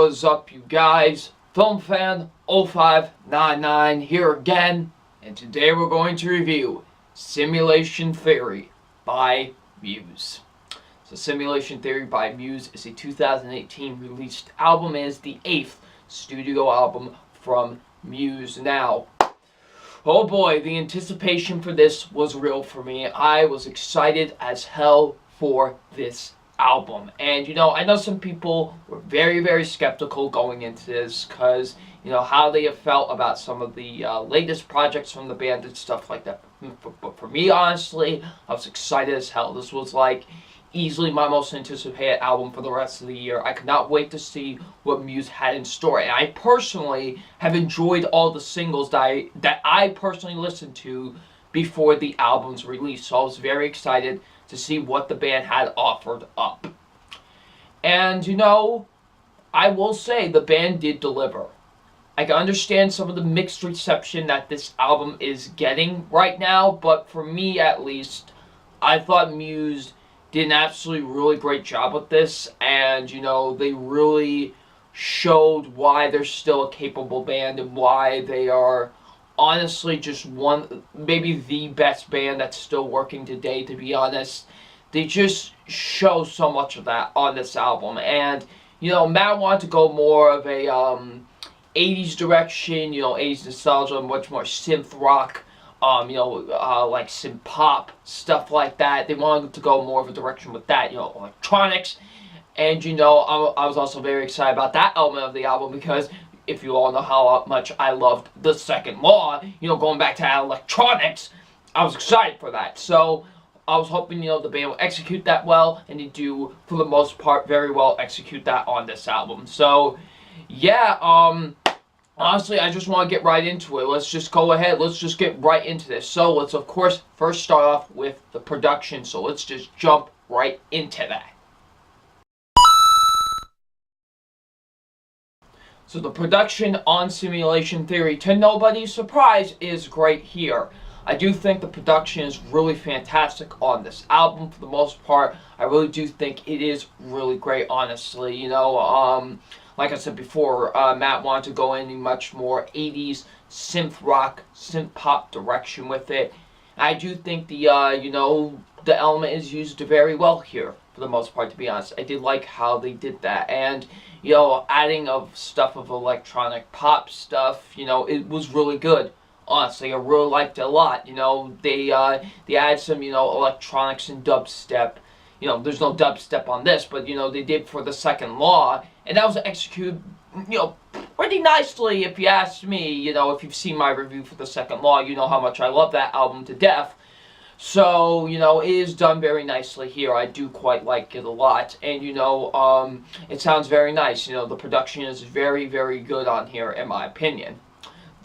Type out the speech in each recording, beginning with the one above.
What's up, you guys? Film Fan 0599 here again, and today we're going to review Simulation Theory by Muse. So Simulation Theory by Muse is a 2018 released album and is the 8th studio album from Muse. Now, oh boy, the anticipation for this was real for me. I was excited as hell for this album. And I know some people were very, very skeptical going into this because, how they have felt about some of the latest projects from the band and stuff like that. But for me, honestly, I was excited as hell. This was like easily my most anticipated album for the rest of the year. I could not wait to see what Muse had in store. And I personally have enjoyed all the singles that I personally listened to before the album's release. So I was very excited to see what the band had offered up. And, I will say the band did deliver. I can understand some of the mixed reception that this album is getting right now, but for me at least, I thought Muse did an absolutely really great job with this, and, they really showed why they're still a capable band and why they are honestly just maybe the best band that's still working today, to be honest. They just show so much of that on this album. And, Matt wanted to go more of a 80s direction, 80s nostalgia, much more synth rock, like synth pop, stuff like that. They wanted to go more of a direction with that, electronics. And, I was also very excited about that element of the album because if you all know how much I loved The Second Law, going back to that electronics, I was excited for that. So I was hoping, the band will execute that well, and they do, for the most part, very well execute that on this album. So, yeah, honestly, I just want to get right into it. Let's just go ahead. Let's just get right into this. So, let's, of course, first start off with the production. So, let's just jump right into that. So the production on Simulation Theory, to nobody's surprise, is great here. I do think the production is really fantastic on this album for the most part. I really do think it is really great, honestly. Like I said before, Matt wanted to go in a much more 80s synth rock, synth pop direction with it. I do think the element is used very well here, for the most part, to be honest. I did like how they did that. And, adding of stuff of electronic pop stuff, it was really good. Honestly, I really liked it a lot. They added some, electronics and dubstep. There's no dubstep on this, but, they did for The Second Law. And that was executed, pretty nicely, if you ask me. If you've seen my review for The Second Law, you know how much I love that album to death. So, it is done very nicely here. I do quite like it a lot. And, it sounds very nice. The production is very, very good on here, in my opinion.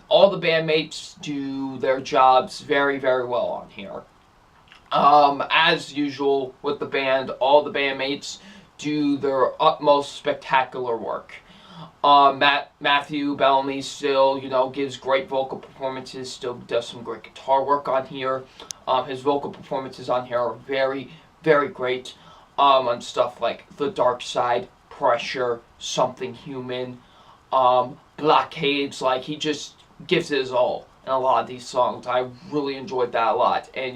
All the bandmates do their jobs very, very well on here. As usual with the band, all the bandmates do their utmost spectacular work. Matthew Bellamy still, gives great vocal performances, still does some great guitar work on here. His vocal performances on here are very, very great. On stuff like The Dark Side, Pressure, Something Human, Blockades. Like, he just gives it his all in a lot of these songs. I really enjoyed that a lot. And,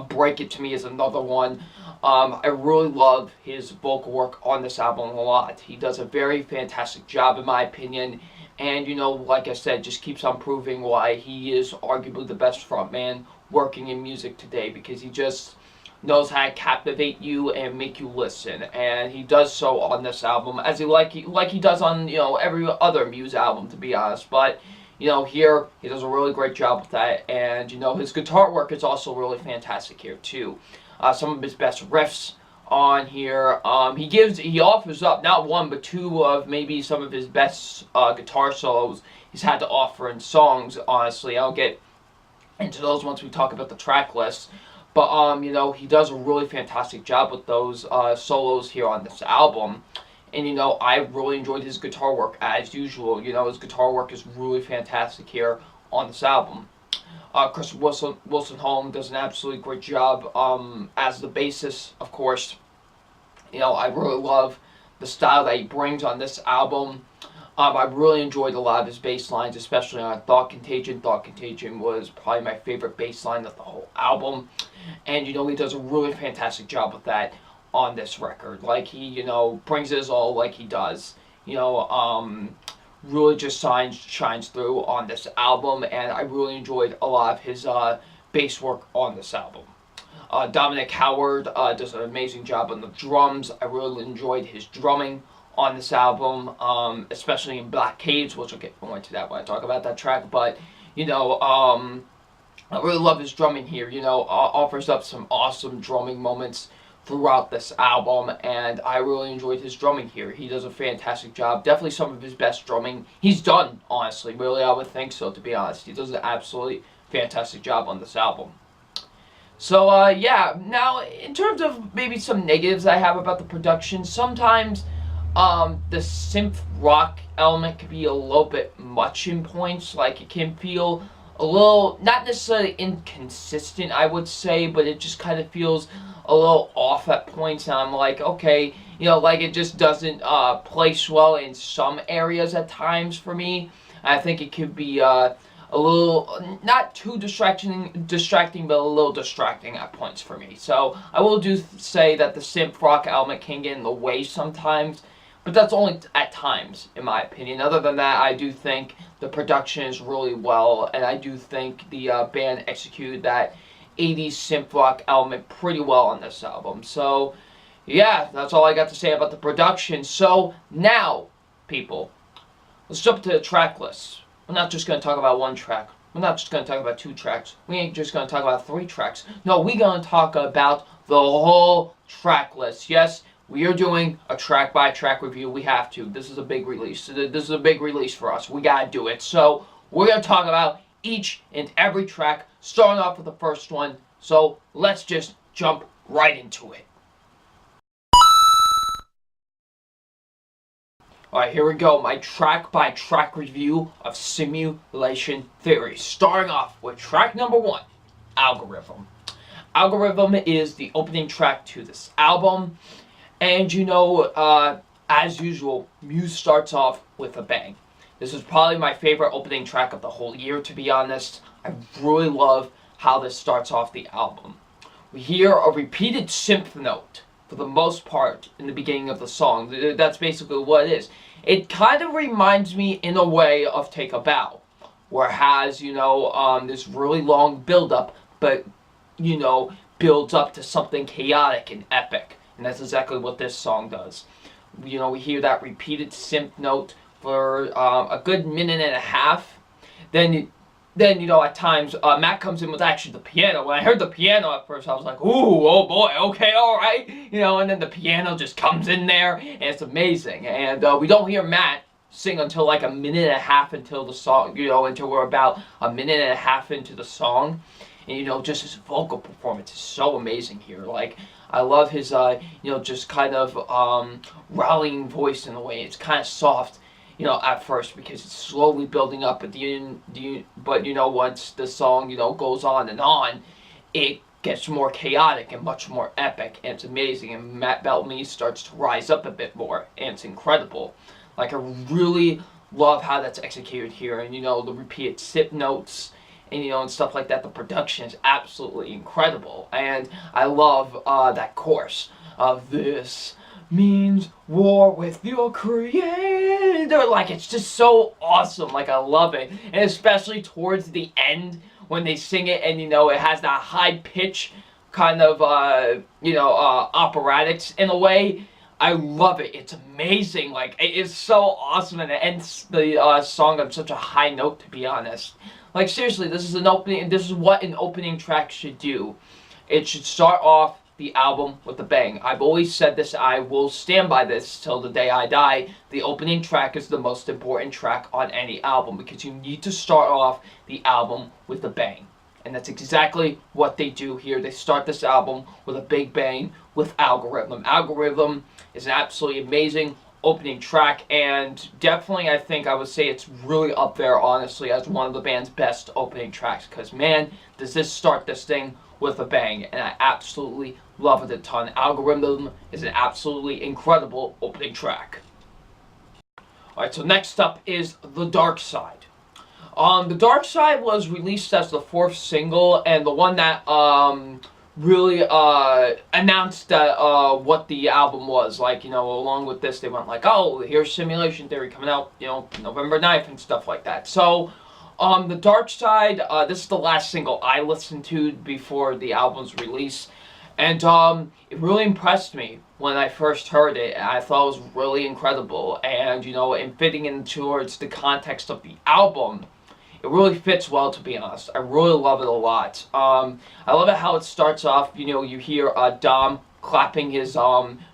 Break It To Me is another one. I really love his vocal work on this album a lot. He does a very fantastic job, in my opinion. And, like I said, just keeps on proving why he is arguably the best frontman working in music today, because he just knows how to captivate you and make you listen. And he does so on this album, as he does on, every other Muse album, to be honest. But, here, he does a really great job with that. And, his guitar work is also really fantastic here, too. Some of his best riffs on here. He offers up not one, but two of maybe some of his best guitar solos he's had to offer in songs, honestly. I'll get into those once we talk about the track list. But, he does a really fantastic job with those solos here on this album. And, I really enjoyed his guitar work as usual. His guitar work is really fantastic here on this album. Chris Wilson Holm does an absolutely great job as the bassist, of course. I really love the style that he brings on this album. I really enjoyed a lot of his bass lines, especially on Thought Contagion. Thought Contagion was probably my favorite bass line of the whole album. And, you know, he does a really fantastic job with that on this record. Like, he, you know, brings his all like he does. You know, really just shines through on this album. And I really enjoyed a lot of his bass work on this album. Dominic Howard does an amazing job on the drums. I really enjoyed his drumming on this album, especially in Blockades, which I'll get more into that when I talk about that track. But, you know, I really love his drumming here. You know, offers up some awesome drumming moments throughout this album, and I really enjoyed his drumming here. He does a fantastic job. Definitely some of his best drumming he's done, honestly. Really, I would think so, to be honest. He does an absolutely fantastic job on this album. So, yeah, now, in terms of maybe some negatives I have about the production, sometimes the synth rock element can be a little bit much in points. Like, it can feel a little, not necessarily inconsistent, I would say, but it just kind of feels a little off at points, and I'm like, okay, you know, like, it just doesn't place well in some areas at times for me. I think it could be a little, not too distracting, but a little distracting at points for me. So I will say that the synth rock element can get in the way sometimes, but that's only at times, in my opinion. Other than that, I do think the production is really well, and I do think the band executed that 80s synth rock element pretty well on this album. So, yeah, that's all I got to say about the production. So, now, people, let's jump to the track list. We're not just going to talk about one track. We're not just going to talk about 2 tracks. We ain't just going to talk about 3 tracks. No, we're going to talk about the whole track list. Yes, we are doing a track-by-track review. We have to. This is a big release. This is a big release for us. We got to do it. So, we're going to talk about each and every track, starting off with the first one. So, let's just jump right into it. Alright, here we go. My track-by-track review of Simulation Theory. Starting off with track number 1, Algorithm. Algorithm is the opening track to this album. And, you know, as usual, Muse starts off with a bang. This is probably my favorite opening track of the whole year, to be honest. I really love how this starts off the album. We hear a repeated synth note, for the most part, in the beginning of the song. That's basically what it is. It kind of reminds me, in a way, of Take a Bow, where it has, you know, this really long build-up, but, you know, builds up to something chaotic and epic. And that's exactly what this song does. You know, we hear that repeated synth note for a good minute and a half. Then, you know, at times, Matt comes in with actually the piano. When I heard the piano at first, I was like, ooh, oh boy, okay, alright. You know, and then the piano just comes in there, and it's amazing. And we don't hear Matt sing until like a minute and a half until the song, you know, until we're about a minute and a half into the song. And, you know, just his vocal performance is so amazing here. Like, I love his, you know, just kind of rallying voice in a way. It's kind of soft, you know, at first, because it's slowly building up. But you know, once the song, you know, goes on, it gets more chaotic and much more epic, and it's amazing. And Matt Bellamy starts to rise up a bit more, and it's incredible. Like, I really love how that's executed here, and, you know, the repeated sip notes, and, you know, and stuff like that. The production is absolutely incredible, and I love that chorus of "This means war with your creator." Like, it's just so awesome. Like, I love it, and especially towards the end when they sing it, and, you know, it has that high pitch kind of you know, operatics in a way. I love it. It's amazing. Like, it is so awesome, and it ends the song on such a high note, to be honest. Like, seriously, this is what an opening track should do. It should start off the album with a bang. I've always said this, I will stand by this till the day I die. The opening track is the most important track on any album, because you need to start off the album with a bang. And that's exactly what they do here. They start this album with a big bang with Algorithm. Algorithm is an absolutely amazing opening track, and definitely I think I would say it's really up there, honestly, as one of the band's best opening tracks, because man, does this start this thing with a bang, and I absolutely love it a ton. Algorithm is an absolutely incredible opening track. Alright, so next up is The Dark Side. The Dark Side was released as the 4th single, and the one that really announced that what the album was. Like, you know, along with this, they went like, oh, here's Simulation Theory coming out, you know, November 9th and stuff like that. So, The Dark Side, this is the last single I listened to before the album's release, and it really impressed me when I first heard it. I thought it was really incredible, and, you know, in fitting in towards the context of the album, it really fits well, to be honest. I really love it a lot. I love it how it starts off. You know, you hear Dom clapping his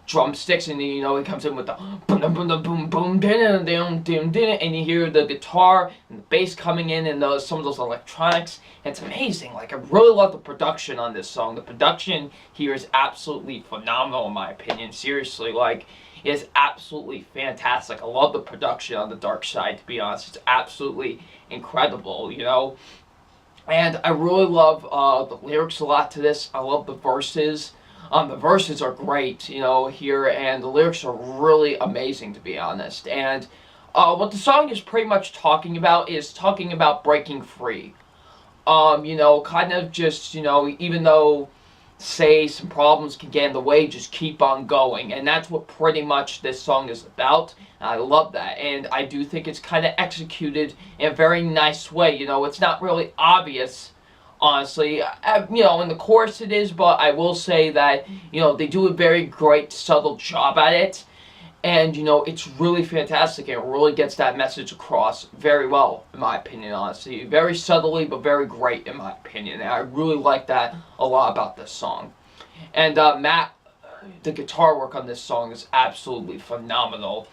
drumsticks, and then, you know, he comes in with the boom boom boom boom, and you hear the guitar and the bass coming in, and some of those electronics. And it's amazing. Like, I really love the production on this song. The production here is absolutely phenomenal, in my opinion. Seriously, like, it is absolutely fantastic. I love the production on The Dark Side, to be honest. It's absolutely incredible, you know. And I really love the lyrics a lot to this. I love the verses. The verses are great, you know, here, and the lyrics are really amazing, to be honest. And what the song is pretty much talking about is talking about breaking free. You know, kind of just, you know, even though, say, some problems can get in the way, just keep on going. And that's what pretty much this song is about. And I love that. And I do think it's kind of executed in a very nice way. You know, it's not really obvious, honestly. You know, in the chorus it is, but I will say that, you know, they do a very great, subtle job at it. And, you know, it's really fantastic, and it really gets that message across very well, in my opinion, honestly. Very subtly, but very great, in my opinion. And I really like that a lot about this song. And Matt, the guitar work on this song is absolutely phenomenal.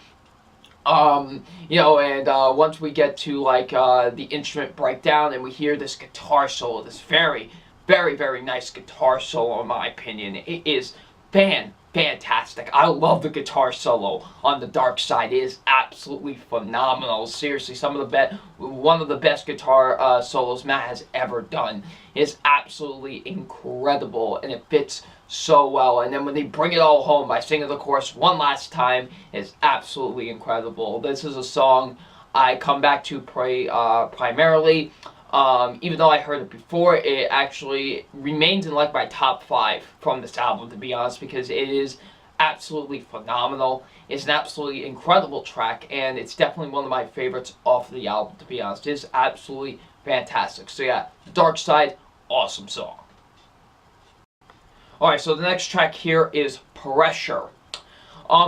You know, and once we get to, like, the instrument breakdown, and we hear this guitar solo, this very, very, very nice guitar solo, in my opinion. It is fantastic. I love the guitar solo on The Dark Side. It is absolutely phenomenal. Seriously, one of the best guitar solos Matt has ever done. It is absolutely incredible, and it fits so well. And then when they bring it all home by singing the chorus one last time, it's absolutely incredible. This is a song I come back to primarily. Even though I heard it before, it actually remains in like my top 5 from this album, to be honest, because it is absolutely phenomenal. It's an absolutely incredible track, and it's definitely one of my favorites off the album, to be honest. It is absolutely fantastic. So yeah, Dark Side, awesome song. Alright, so the next track here is Pressure.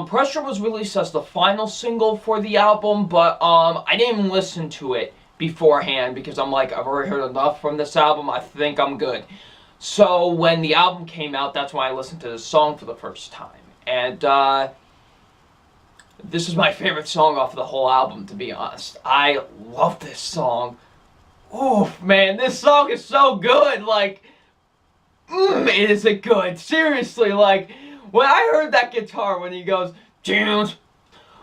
Pressure was released as the final single for the album, but I didn't even listen to it beforehand, because I'm like, I've already heard enough from this album, I think I'm good. So when the album came out, that's when I listened to the song for the first time. And this is my favorite song off of the whole album, to be honest. I love this song. Oof, man, this song is so good. Like, is it good? Seriously, like, when I heard that guitar, when he goes, Junes,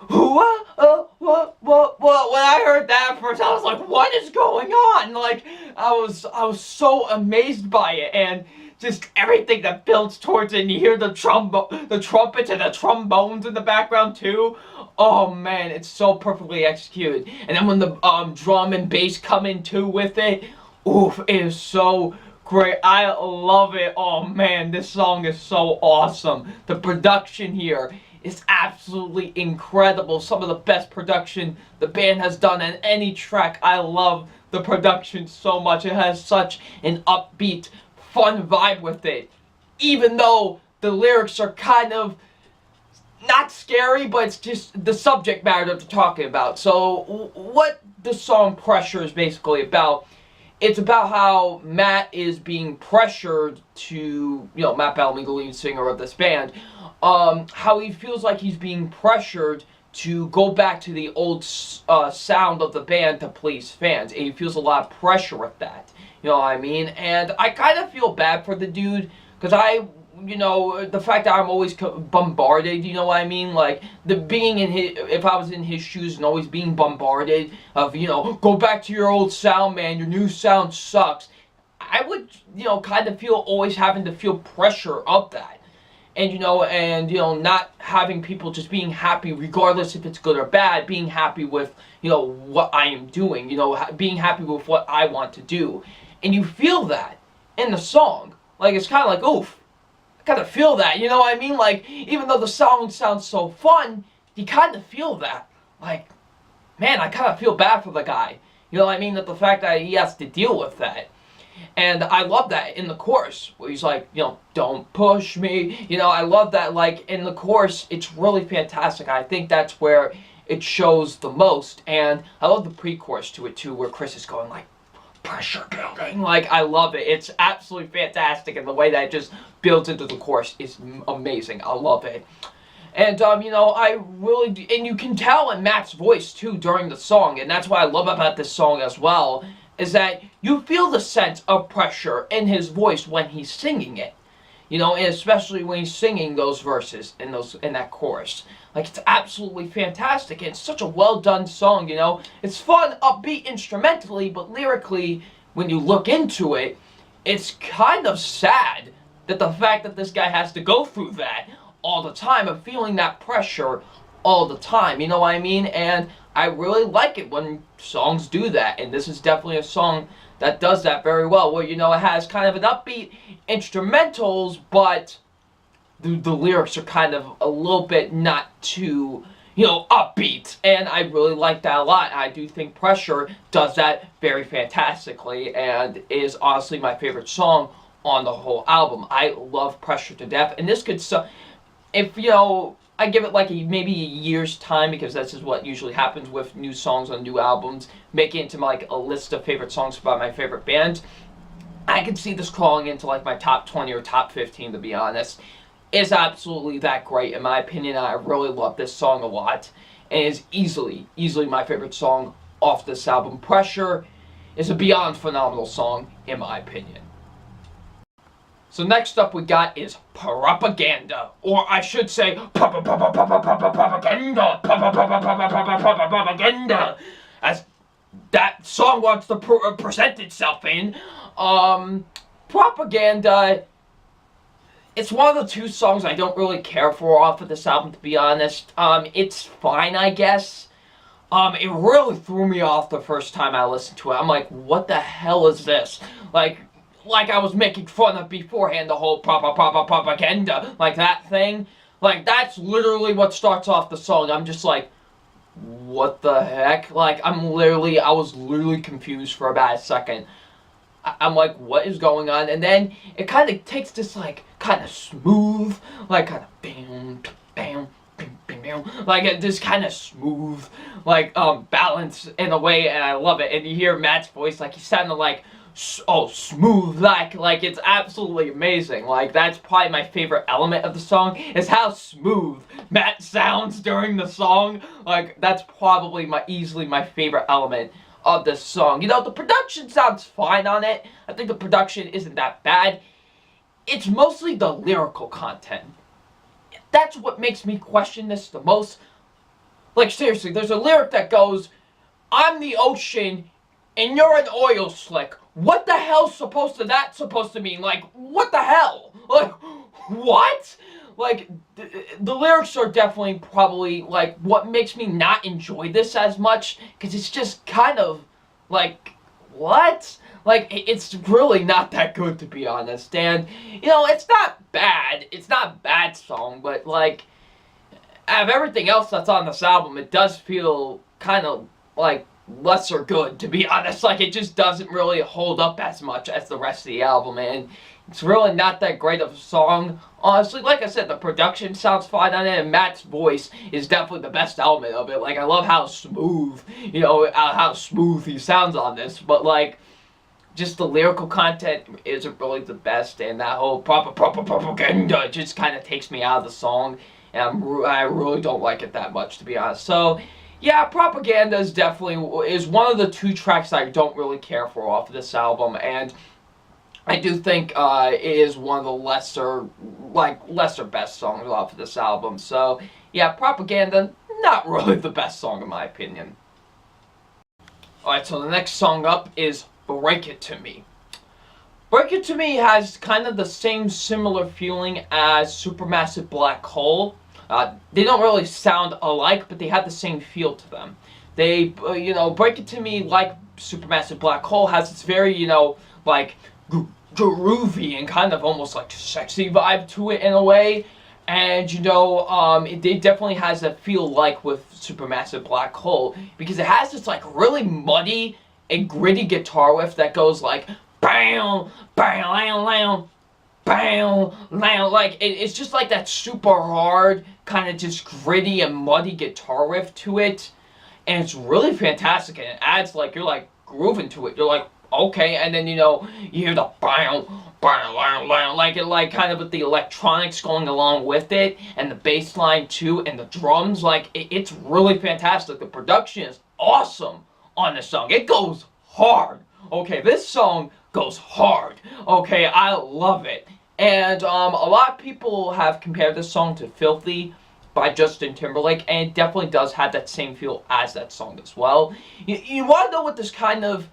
what? When I heard that first, I was like, what is going on? Like, I was so amazed by it, and just everything that builds towards it, and you hear the trumpets and the trombones in the background too. Oh man, it's so perfectly executed. And then when the drum and bass come in too with it, oof, it is so great. I love it. Oh man, this song is so awesome. The production here is absolutely incredible. Some of the best production the band has done on any track. I love the production so much. It has such an upbeat, fun vibe with it. Even though the lyrics are kind of not scary, but it's just the subject matter that they're talking about. So what the song Pressure is basically about, it's about how Matt is being pressured to, you know, Matt Bellamy, the lead singer of this band, how he feels like he's being pressured to go back to the old sound of the band to please fans. And he feels a lot of pressure with that. You know what I mean? And I kind of feel bad for the dude, because you know, the fact that I'm always bombarded, you know what I mean? Like, the being in his, if I was in his shoes and always being bombarded of, you know, go back to your old sound, man, your new sound sucks. I would, you know, kind of feel, always having to feel pressure of that. And, you know, not having people just being happy, regardless if it's good or bad, being happy with, you know, what I am doing, you know, being happy with what I want to do. And you feel that in the song. Like, it's kind of like, oof, I kind of feel that, you know what I mean? Like, even though the song sounds so fun, you kind of feel that. Like, man, I kind of feel bad for the guy. You know what I mean? That the fact that he has to deal with that. And I love that in the chorus, where he's like, you know, don't push me. You know, I love that, like, in the chorus, it's really fantastic. I think that's where it shows the most. And I love the pre-chorus to it, too, where Chris is going, like, pressure building. Like, I love it. It's absolutely fantastic. And the way that it just builds into the chorus is amazing. I love it. And, you know, I really, and you can tell in Matt's voice, too, during the song. And that's what I love about this song as well, is that you feel the sense of pressure in his voice when he's singing it. You know, and especially when he's singing those verses in that chorus. Like, it's absolutely fantastic. It's such a well-done song, you know. It's fun, upbeat instrumentally, but lyrically, when you look into it, it's kind of sad that the fact that this guy has to go through that all the time, of feeling that pressure all the time, you know what I mean? And I really like it when songs do that, and this is definitely a song that does that very well, where, you know, it has kind of an upbeat instrumentals, but the lyrics are kind of a little bit not too, you know, upbeat, and I really like that a lot. I do think Pressure does that very fantastically, and is honestly my favorite song on the whole album. I love Pressure to death, and this could, if, you know, I give it like maybe a year's time, because that's just what usually happens with new songs on new albums, make it into like a list of favorite songs by my favorite bands. I could see this crawling into like my top 20 or top 15, to be honest. It's absolutely that great in my opinion. I really love this song a lot, and it's easily my favorite song off this album. Pressure is a beyond phenomenal song in my opinion. So next up we got is Propaganda, or I should say Propaganda, as that song wants to present itself in. Propaganda, it's one of the two songs I don't really care for off of this album, to be honest. It's fine, I guess. It really threw me off the first time I listened to it. I'm like, what the hell is this? Like I was making fun of beforehand, the whole propaganda, like that thing. Like, that's literally what starts off the song. I'm just like, what the heck? Like, I was literally confused for about a second. I'm like, what is going on? And then it kind of takes this, like, kind of smooth, like, kind of bam, bam, bam, bam, bam, like, this kind of smooth, like, balance in a way, and I love it. And you hear Matt's voice, like, he sounded like, oh, smooth, like it's absolutely amazing. Like, that's probably my favorite element of the song, is how smooth Matt sounds during the song. Like, that's probably easily my favorite element of this song. You know, the production sounds fine on it. I think the production isn't that bad. It's mostly the lyrical content. That's what makes me question this the most. Like, seriously, there's a lyric that goes, I'm the ocean and you're an oil slick. What the hell's that supposed to mean? Like, what the hell? Like, what? Like, the lyrics are definitely probably, like, what makes me not enjoy this as much, because it's just kind of, like, what? Like, it's really not that good, to be honest. And, you know, it's not bad. It's not a bad song, but, like, out of everything else that's on this album, it does feel kind of, like, lesser good, to be honest. Like, it just doesn't really hold up as much as the rest of the album, and it's really not that great of a song. Honestly, like I said, the production sounds fine on it, and Matt's voice is definitely the best element of it. Like, I love how smooth, you know, how smooth he sounds on this, but, like, just the lyrical content isn't really the best, and that whole propaganda just kind of takes me out of the song, and I really don't like it that much, to be honest. So, yeah, Propaganda is one of the two tracks I don't really care for off of this album, and I do think it is one of the lesser like lesser best songs off of this album. So yeah, Propaganda, not really the best song in my opinion. Alright, so the next song up is Break It To Me. Break It To Me has kind of the same similar feeling as Supermassive Black Hole. They don't really sound alike, but they have the same feel to them. They, Break It To Me, like Supermassive Black Hole, has this very, like, groovy and kind of almost like sexy vibe to it in a way. And, it definitely has that feel like with Supermassive Black Hole, because it has this, like, really muddy and gritty guitar riff that goes like, bam, bam, bam, bam, bam, like, it's just like that super hard, kind of just gritty and muddy guitar riff to it, and it's really fantastic, and it adds, like, you're, like, grooving to it, you're like, okay, and then, you hear the bam, bam, bam, bam, like, it, like, kind of with the electronics going along with it, and the bass line, too, and the drums, like, it's really fantastic. The production is awesome on this song. It goes hard. Okay, this song goes hard. Okay, I love it. And a lot of people have compared this song to Filthy by Justin Timberlake, and it definitely does have that same feel as that song as well. You want to know what this kind of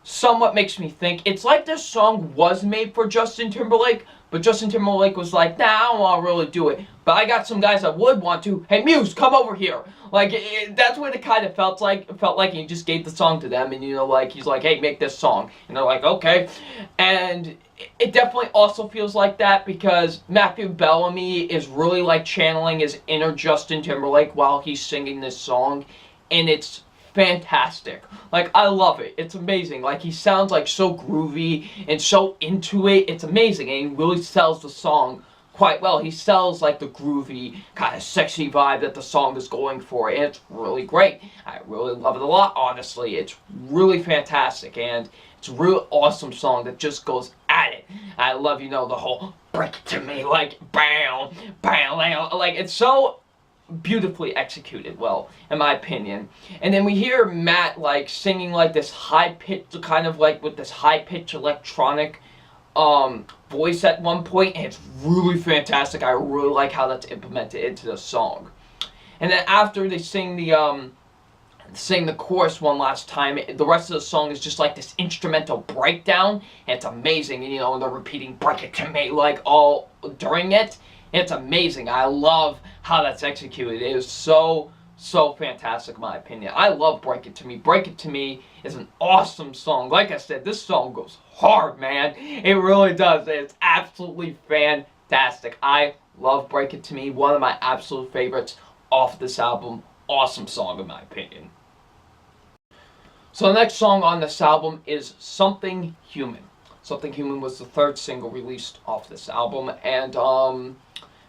somewhat makes me think? It's like this song was made for Justin Timberlake, but Justin Timberlake was like, nah, I don't want to really do it. But I got some guys that would want to. Hey, Muse, come over here. Like, that's what it kind of felt like. It felt like he just gave the song to them, and, he's like, hey, make this song. And they're like, okay. And it definitely also feels like that because Matthew Bellamy is really, like, channeling his inner Justin Timberlake while he's singing this song. And it's fantastic. Like, I love it. It's amazing. Like, he sounds, like, so groovy and so into it. It's amazing. And he really sells the song quite well. He sells, like, the groovy, kind of sexy vibe that the song is going for. And it's really great. I really love it a lot, honestly. It's really fantastic. And it's a real awesome song that just goes at it. I love, the whole break it to me, like, bam, bam, bam. Like, it's so beautifully executed, well, in my opinion. And then we hear Matt, like, singing, like, this high-pitched, kind of, like, with this high-pitched electronic voice at one point, and it's really fantastic. I really like how that's implemented into the song. And then after they sing the chorus one last time, the rest of the song is just like this instrumental breakdown, and it's amazing. And, and they're repeating "break it to me" like all during it. It's amazing. I love how that's executed. It is so fantastic, in my opinion. I love Break It To Me. Break It To Me is an awesome song. Like I said, this song goes hard, man. It really does. It's absolutely fantastic. I love Break It To Me. One of my absolute favorites off this album. Awesome song, in my opinion. So the next song on this album is Something Human. Something Human was the third single released off this album, and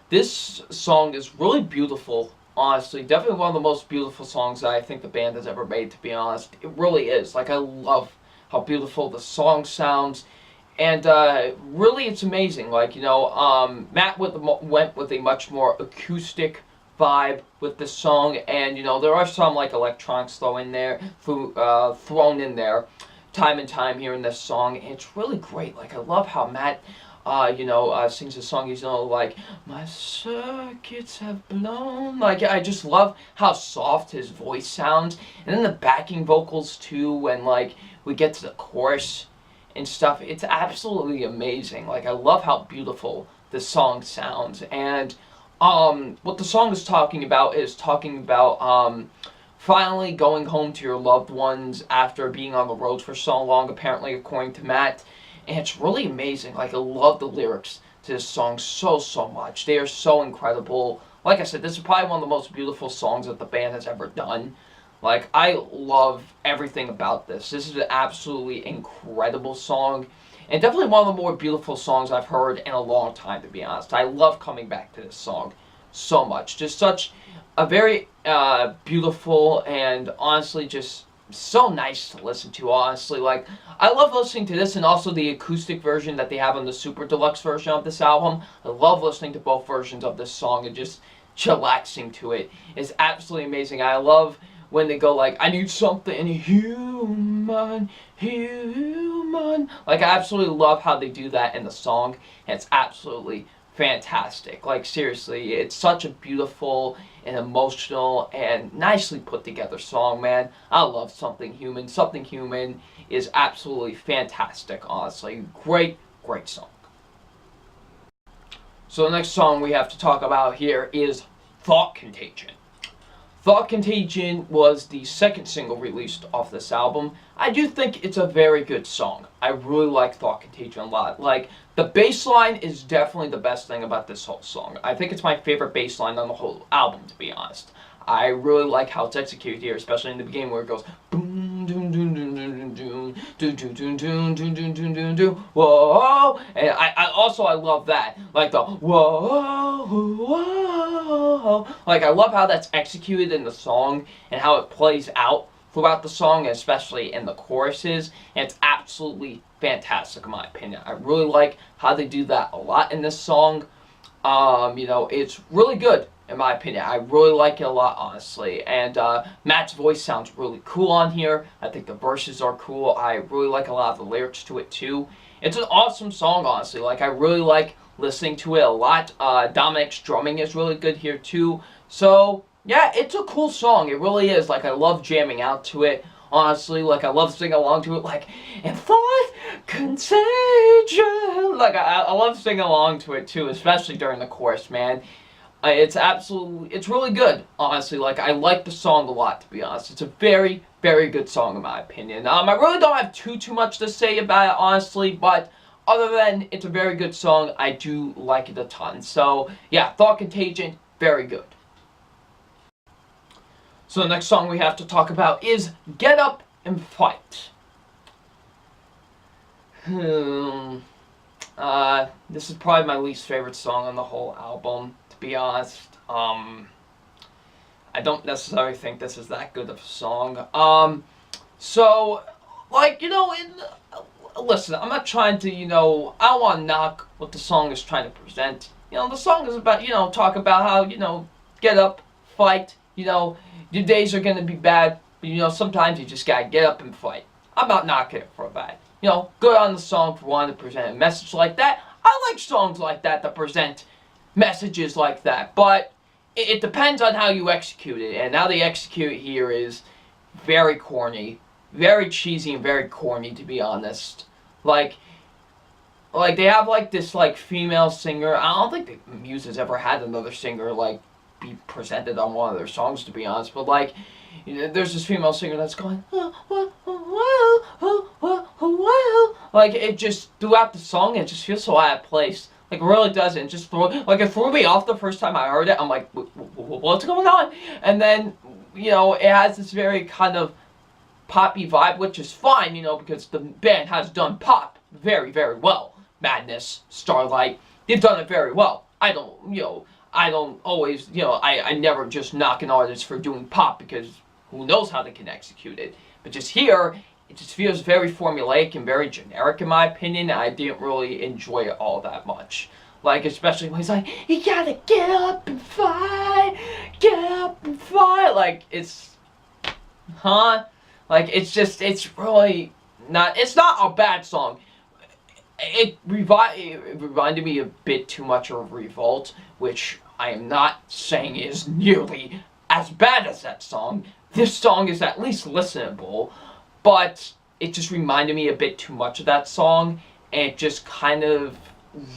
this song is really beautiful, honestly. Definitely one of the most beautiful songs that I think the band has ever made, to be honest. It really is. Like, I love how beautiful the song sounds, and really it's amazing. Like, Matt went with a much more acoustic vibe with this song, and, there are some, like, electronics thrown in there, time and time here in this song, and it's really great. Like, I love how Matt sings a song, he's, like, my circuits have blown. Like, I just love how soft his voice sounds. And then the backing vocals, too, when, like, we get to the chorus and stuff. It's absolutely amazing. Like, I love how beautiful the song sounds. And, what the song is talking about finally going home to your loved ones after being on the road for so long, apparently, according to Matt. And it's really amazing. Like, I love the lyrics to this song so much. They are so incredible. Like I said, this is probably one of the most beautiful songs that the band has ever done. Like, I love everything about this. This is an absolutely incredible song. And definitely one of the more beautiful songs I've heard in a long time, to be honest. I love coming back to this song so much. Just such a very beautiful and honestly just so nice to listen to, honestly. Like, I love listening to this and also the acoustic version that they have on the Super Deluxe version of this album. I love listening to both versions of this song and just chillaxing to it. It's absolutely amazing. I love when they go like, I need something human. Like, I absolutely love how they do that in the song, and it's absolutely fantastic. Like, seriously, it's such a beautiful and emotional and nicely put together song, man. I love Something Human. Something Human is absolutely fantastic, honestly. Great, great song. So the next song we have to talk about here is Thought Contagion. Thought Contagion was the second single released off this album. I do think it's a very good song. I really like Thought Contagion a lot. Like, the bass line is definitely the best thing about this whole song. I think it's my favorite bass line on the whole album, to be honest. I really like how it's executed here, especially in the beginning where it goes boom, doom, doom, doom, doom, doom, doom, doom, doom, doom, doom, doom, doom, doom, doom, whoa. And I love that, like the whoa, whoa. Like, I love how that's executed in the song and how it plays out throughout the song, especially in the choruses. And it's absolutely fantastic in my opinion. I really like how they do that a lot in this song. It's really good in my opinion. I really like it a lot, honestly. And Matt's voice sounds really cool on here. I think the verses are cool. I really like a lot of the lyrics to it too. It's an awesome song, honestly. Like, I really like listening to it a lot. Dominic's drumming is really good here too. So yeah, it's a cool song. It really is. Like, I love jamming out to it. Honestly, like, I love singing along to it, like, and Thought Contagion. Like, I love singing along to it too, especially during the chorus, man. It's really good, honestly. Like, I like the song a lot, to be honest. It's a very, very good song, in my opinion. I really don't have too much to say about it, honestly, but other than it's a very good song, I do like it a ton. So, yeah, Thought Contagion, very good. So the next song we have to talk about is Get Up and Fight. This is probably my least favorite song on the whole album, to be honest. I don't necessarily think this is that good of a song. So, like, listen, I'm not trying to, I don't want to knock what the song is trying to present. The song is about, talk about how, get up, fight, your days are going to be bad, but, sometimes you just got to get up and fight. I'm not knocking it for that. Good on the song for wanting to present a message like that. I like songs like that present messages like that, but it depends on how you execute it, and how they execute it here is very corny, very cheesy and very corny, to be honest. Like they have, like, this, like, female singer. I don't think the Muse has ever had another singer, like, be presented on one of their songs, to be honest, but, like, there's this female singer that's going, like, it just, throughout the song, it just feels so out of place. Like, it really doesn't. Just it threw me off the first time I heard it. I'm like, what's going on? And then, it has this very kind of poppy vibe, which is fine, because the band has done pop very, very well. Madness, Starlight, they've done it very well. I don't always, I never just knock an artist for doing pop, because who knows how they can execute it. But just here, it just feels very formulaic and very generic, in my opinion, and I didn't really enjoy it all that much. Like, especially when he's like, you gotta get up and fight, get up and fight. Like, it's, like, it's really not, it's not a bad song. It reminded me a bit too much of Revolt, which I am not saying is nearly as bad as that song. This song is at least listenable, but it just reminded me a bit too much of that song, and it just kind of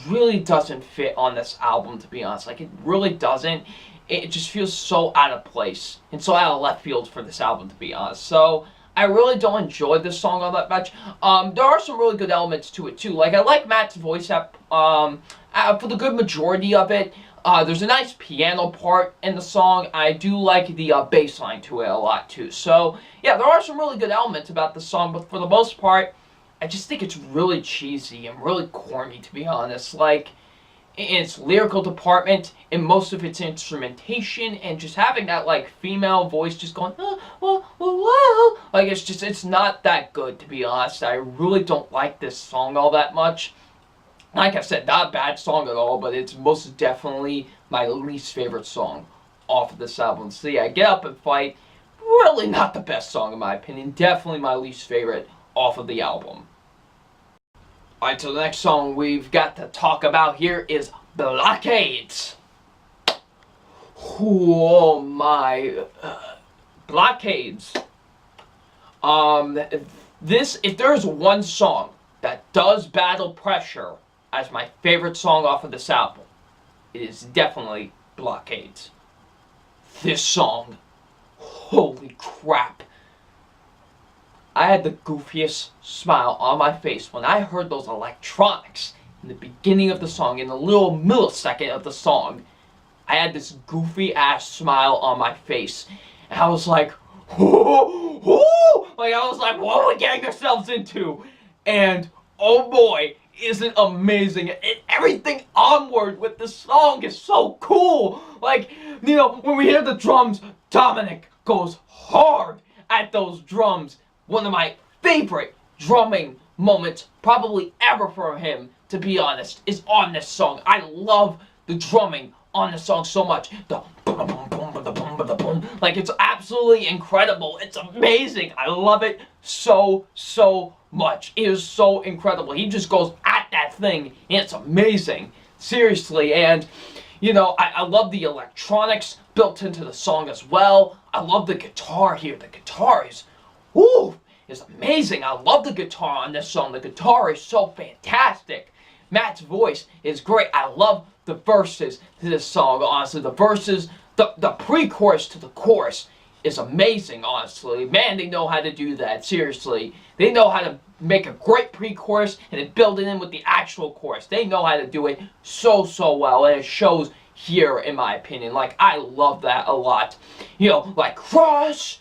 really doesn't fit on this album, to be honest. Like, it really doesn't. It just feels so out of place and so out of left field for this album, to be honest. So I really don't enjoy this song all that much. There are some really good elements to it too. Like, I like Matt's voice for the good majority of it. There's a nice piano part in the song. I do like the bass line to it a lot too. So yeah, there are some really good elements about the song, but for the most part, I just think it's really cheesy and really corny, to be honest. Like, in its lyrical department, in most of its instrumentation, and just having that, like, female voice just going, like, it's not that good, to be honest. I really don't like this song all that much. Like I said, not a bad song at all, but it's most definitely my least favorite song off of this album. So yeah, Get Up and Fight, really not the best song in my opinion. Definitely my least favorite off of the album. Alright, so the next song we've got to talk about here is Blockades. Oh my, Blockades. If there's one song that does battle pressure as my favorite song off of this album, it is definitely Blockades. This song, holy crap. I had the goofiest smile on my face when I heard those electronics in the beginning of the song, in the little millisecond of the song. I had this goofy ass smile on my face, and I was like, whoo, whoo! Like, I was like, what are we getting ourselves into? And oh boy, is it amazing. Everything onward with the song is so cool. Like, you know, when we hear the drums, Dominic goes hard at those drums. One of my favorite drumming moments probably ever from him, to be honest, is on this song. I love the drumming on the song so much. The boom, boom, boom, boom, boom, boom, boom. Like, it's absolutely incredible. It's amazing. I love it so much. It is so incredible. He just goes at that thing, and it's amazing. Seriously. And, you know, I love the electronics built into the song as well. I love the guitar here. The guitar is, woo, is amazing. I love the guitar on this song. The guitar is so fantastic. Matt's voice is great. I love the verses to this song, honestly. The verses, the pre-chorus to the chorus is amazing, honestly. Man, they know how to do that, seriously. They know how to make a great pre-chorus and then build it in with the actual chorus. They know how to do it so well, and it shows here, in my opinion. Like, I love that a lot. You know, like, crush,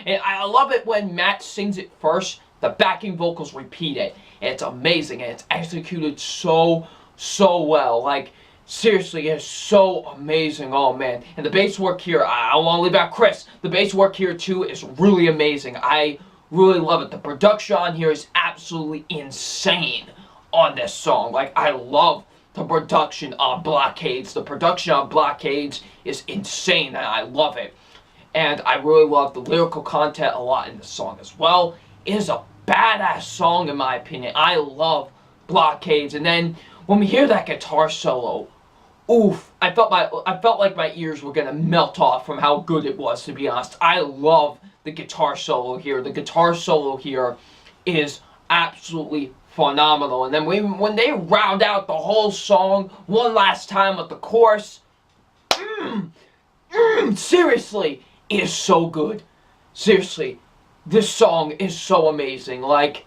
and I love it when Matt sings it first. The backing vocals repeat it, and it's amazing, and it's executed so well. Like, seriously, it's so amazing. Oh man. And the bass work here, I don't want to leave out Chris. The bass work here too is really amazing. I really love it. The production on here is absolutely insane on this song. Like, I love the production on Blockades. The production on Blockades is insane, and I love it. And I really love the lyrical content a lot in this song as well. It is a badass song, in my opinion. I love Blockades. And then when we hear that guitar solo, oof, I felt like my ears were gonna melt off from how good it was, to be honest. I love the guitar solo here. The guitar solo here is absolutely phenomenal. And then when they round out the whole song one last time with the chorus, seriously, it is so good. Seriously, this song is so amazing. Like,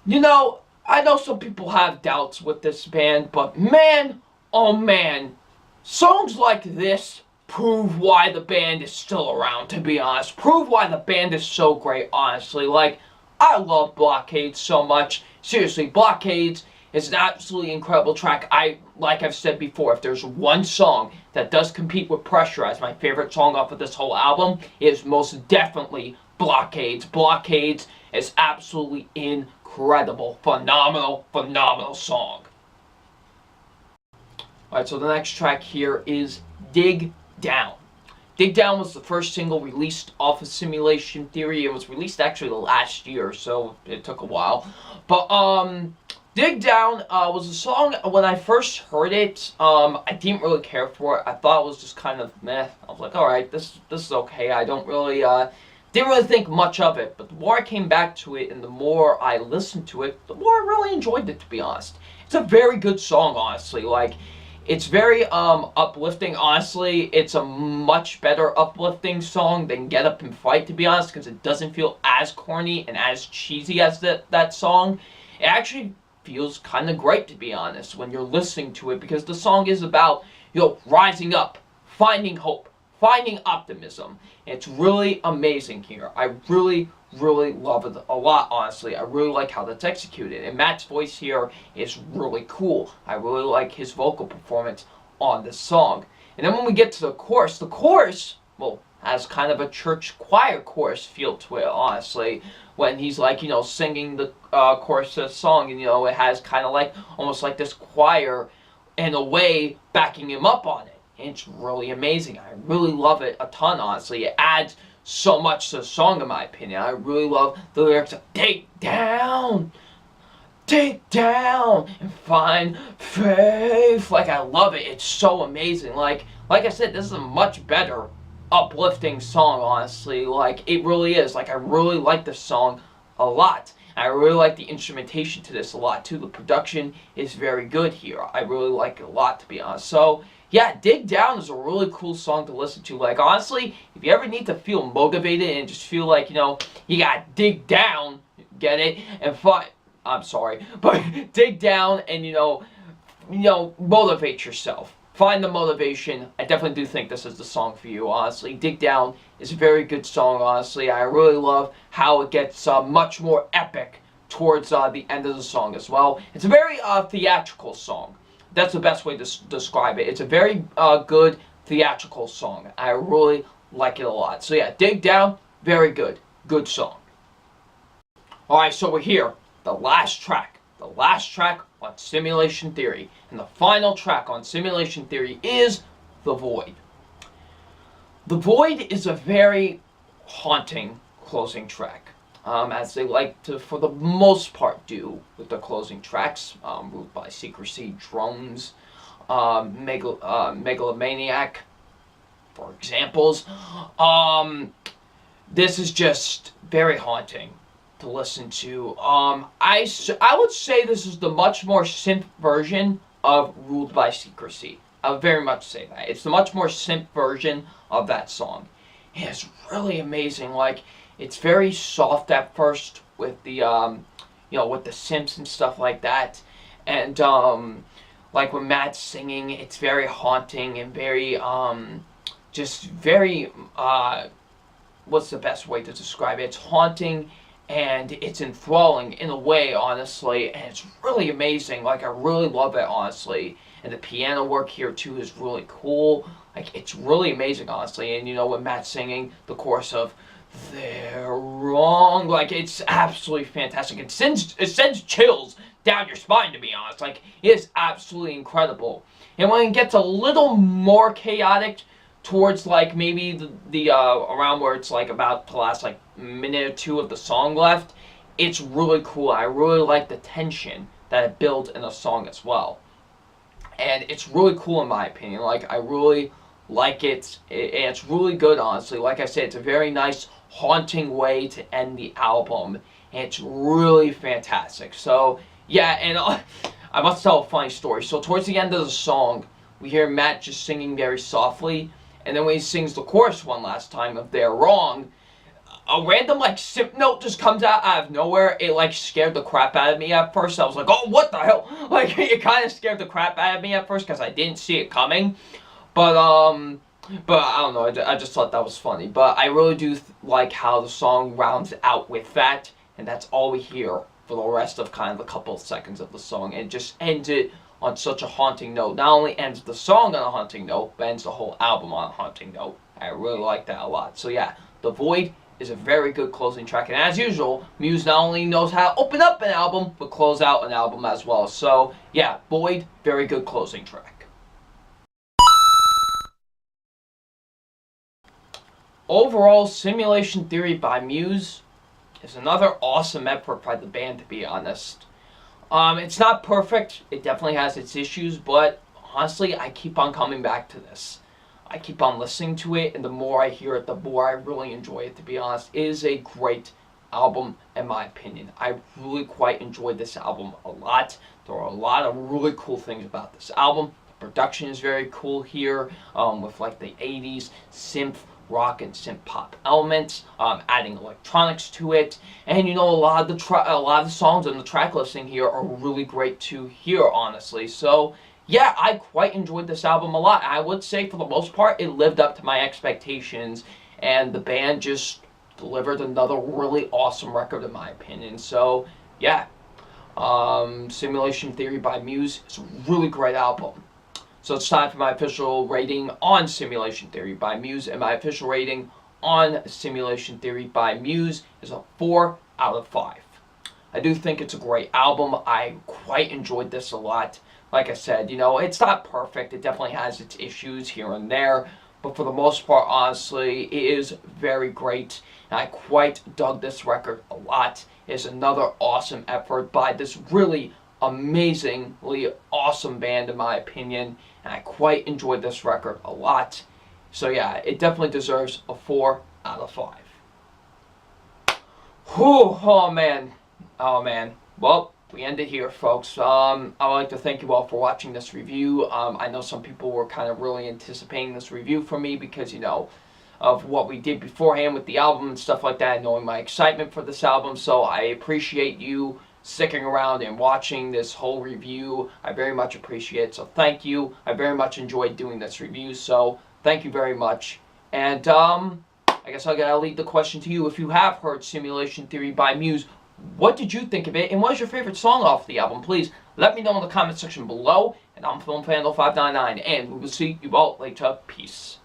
you know, I know some people have doubts with this band, but man, oh man, songs like this prove why the band is still around, to be honest. Prove why the band is so great, honestly. Like, I love Blockades so much. Seriously, Blockades is an absolutely incredible track. Like I've said before, if there's one song that does compete with Pressure as my favorite song off of this whole album, it is most definitely Blockades. Blockades is absolutely incredible. Phenomenal song. Alright, so the next track here is Dig Down. Dig Down was the first single released off of Simulation Theory. It was released actually last year, so it took a while. But, Dig Down was a song, when I first heard it, I didn't really care for it. I thought it was just kind of meh. I was like, alright, this is okay. I don't really, didn't really think much of it. But the more I came back to it and the more I listened to it, the more I really enjoyed it, to be honest. It's a very good song, honestly. Like, it's very uplifting, honestly. It's a much better uplifting song than Get Up and Fight, to be honest, because it doesn't feel as corny and as cheesy as that song. It actually feels kind of great, to be honest, when you're listening to it, because the song is about, you know, rising up, finding hope, finding optimism. And it's really amazing here. I really love it a lot, honestly. I really like how that's executed. And Matt's voice here is really cool. I really like his vocal performance on this song. And then when we get to the chorus, well, has kind of a church choir chorus feel to it, honestly. When he's like, you know, singing the chorus of the song, and, you know, it has kind of like, almost like this choir, in a way, backing him up on it. And it's really amazing. I really love it a ton, honestly. It adds so much to the song, in my opinion. I really love the lyrics of Dig Down, Dig down and find faith. Like, I love it. It's so amazing. Like I said, this is a much better uplifting song, honestly. Like, it really is. Like, I really like this song a lot. I really like the instrumentation to this a lot too. The production is very good here. I really like it a lot, to be honest. So yeah, Dig Down is a really cool song to listen to. Like, honestly, if you ever need to feel motivated and just feel like, you gotta dig down, get it, and find, I'm sorry, but dig down and, motivate yourself. Find the motivation. I definitely do think this is the song for you, honestly. Dig Down is a very good song, honestly. I really love how it gets much more epic towards the end of the song as well. It's a very theatrical song. That's the best way to describe it. It's a very good theatrical song. I really like it a lot. So yeah, Dig Down, very good. Good song. Alright, so we're here. The last track on Simulation Theory. And the final track on Simulation Theory is The Void. The Void is a very haunting closing track, as they like to, for the most part, do with the closing tracks, ruled by Secrecy, Drones, Megalomaniac, for examples. This is just very haunting to listen to. I would say this is the much more synth version of Ruled by Secrecy. I would very much say that. It's the much more synth version of that song. And it's really amazing. Like, it's very soft at first with the, with the synths and stuff like that. And, like when Matt's singing, it's very haunting and very, just very, what's the best way to describe it? It's haunting and it's enthralling in a way, honestly, and it's really amazing. Like, I really love it, honestly. And the piano work here, too, is really cool. Like, it's really amazing, honestly. And, when Matt's singing the chorus of, "They're wrong," like, it's absolutely fantastic. It sends chills down your spine, to be honest. Like, it is absolutely incredible. And when it gets a little more chaotic towards, like, maybe the around where it's, like, about the last, like, minute or two of the song left, it's really cool. I really like the tension that it builds in a song as well. And it's really cool in my opinion. Like, I really like it. And it's really good, honestly. Like I said, it's a very nice, haunting way to end the album. And it's really fantastic. So, yeah, and I must tell a funny story. So, towards the end of the song, we hear Matt just singing very softly. And then when he sings the chorus one last time of "They're Wrong," a random, like, synth note just comes out of nowhere. It, like, scared the crap out of me at first. I was like, oh, what the hell? Like, it kind of scared the crap out of me at first because I didn't see it coming. But I don't know. I just thought that was funny. But I really do like how the song rounds out with that. And that's all we hear for the rest of kind of a couple of seconds of the song. And it just ends it on such a haunting note. Not only ends the song on a haunting note, but ends the whole album on a haunting note. I really like that a lot. So yeah, The Void is a very good closing track. And as usual, Muse not only knows how to open up an album, but close out an album as well. So yeah, Void, very good closing track. Overall, Simulation Theory by Muse is another awesome effort by the band, to be honest. It's not perfect. It definitely has its issues, but honestly, I keep on coming back to this. I keep on listening to it, and the more I hear it, the more I really enjoy it, to be honest. It is a great album, in my opinion. I really quite enjoyed this album a lot. There are a lot of really cool things about this album. The production is very cool here, with like the 80s synth rock and synth pop elements, adding electronics to it, and a lot of the songs on the track listing here are really great to hear, honestly. So yeah, I quite enjoyed this album a lot. I would say for the most part it lived up to my expectations, and the band just delivered another really awesome record in my opinion. So yeah, Simulation Theory by Muse is a really great album. So it's time for my official rating on Simulation Theory by Muse, and my official rating on Simulation Theory by Muse is a 4 out of 5. I do think it's a great album. I quite enjoyed this a lot. Like I said, it's not perfect. It definitely has its issues here and there, but for the most part, honestly, it is very great. And I quite dug this record a lot, is another awesome effort by this really amazingly awesome band in my opinion, and I quite enjoyed this record a lot. So yeah, it definitely deserves a 4 out of 5. Whew, oh man. Well, we end it here, folks. I would like to thank you all for watching this review. I know some people were kind of really anticipating this review from me because, you know, of what we did beforehand with the album and stuff like that, knowing my excitement for this album. So I appreciate you sticking around and watching this whole review. I very much appreciate it. So thank you. I very much enjoyed doing this review. So thank you very much. And I guess I gotta leave the question to you. If you have heard Simulation Theory by Muse, what did you think of it, and what is your favorite song off the album? Please let me know in the comment section below. And I'm FilmFandle599, and we will see you all later. Peace.